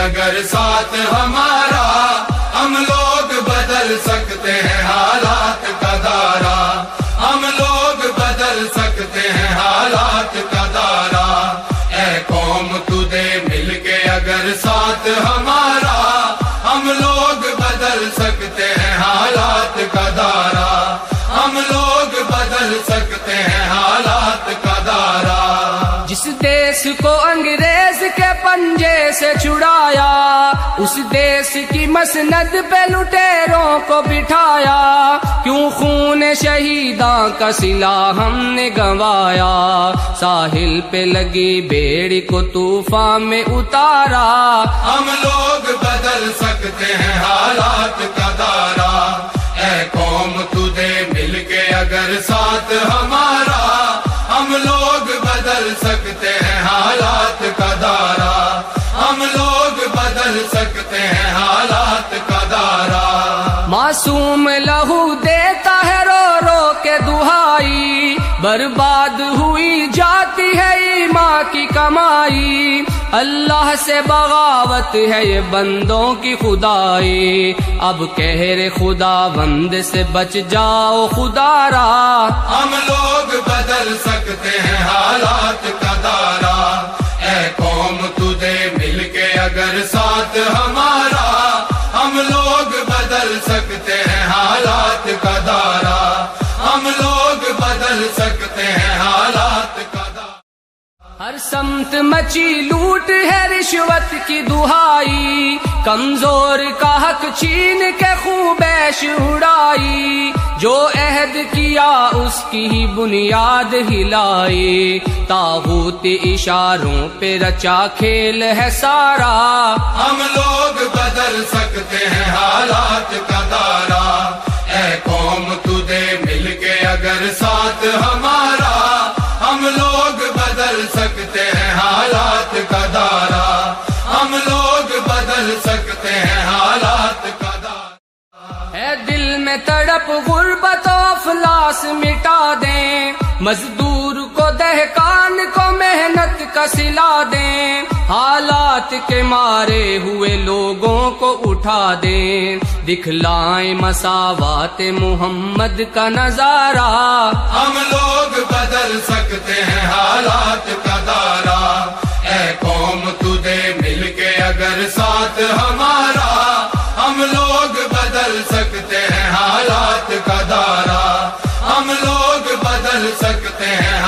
اگر ساتھ ہمارا، ہم لوگ بدل سکتے ہیں حالات کا دارا، ہم لوگ بدل سکتے ہیں حالات کا دارا۔ اے قوم تو دے مل کے اگر ساتھ ہمارا، ہم لوگ بدل سکتے ہیں حالات کا دارا، ہم لوگ بدل سکتے ہیں حالات کا دارا۔ جس دیس کو انگریز کے پنجے سے چھڑایا، اس دیس کی مسند پہ لٹیروں کو بٹھایا، کیوں خون شہیداں کا صلہ ہم نے گنوایا، ساحل پہ لگی بیڑی کو طوفان میں اتارا۔ ہم لوگ بدل سکتے ہیں حالات کا دارا، اے قوم تو دے مل کے اگر ساتھ ہمارا، ہم لوگ بدل سکتے ہیں حالات کا دارا، ہم لوگ بدل سکتے ہیں حالات کا دارا۔ معصوم لہو دیتا ہے رو رو کے دہائی، برباد ہوئی جاتی ہے ایمان کی کمائی، اللہ سے بغاوت ہے یہ بندوں کی خدائی، اب کہر خدا بند سے بچ جاؤ خدا را۔ ہم لوگ بدل سکتے ہیں حالات کا دارا، اے قوم تو دے مل کے اگر ساتھ ہمارا، ہم لوگ بدل سکتے ہیں حالات کا دارا، ہم لوگ بدل سکتے ہیں حالات کا دارا۔ ہر سمت مچی لوٹ ہے رشوت کی دہائی، کمزور کا حق چھین کے خوبیش اڑائی، جو عہد کیا اس کی ہی بنیاد ہلائی، طاغوت اشاروں پہ رچا کھیل ہے سارا۔ ہم لوگ بدل سکتے ہیں حالات کا دارا، اے قوم تو دے مل کے اگر ساتھ ہمارا، ہم لوگ بدل سکتے ہیں حالات کا دارا، ہم لوگ بدل سکتے ہیں حالات کا دارا۔ اے دل میں تڑپ غربت و افلاس مٹا دیں، مزدور کو دہقان کو محنت کا صلہ دیں، حالات کے مارے ہوئے لوگوں کو اٹھا دیں، دکھلائیں مساوات محمد کا نظارہ۔ ہم لوگ بدل سکتے ہیں حالات کا دارا، اے قوم تو دے مل کے اگر ساتھ ہمارا، ہم لوگ بدل سکتے ہیں حالات کا دارا، ہم لوگ بدل سکتے ہیں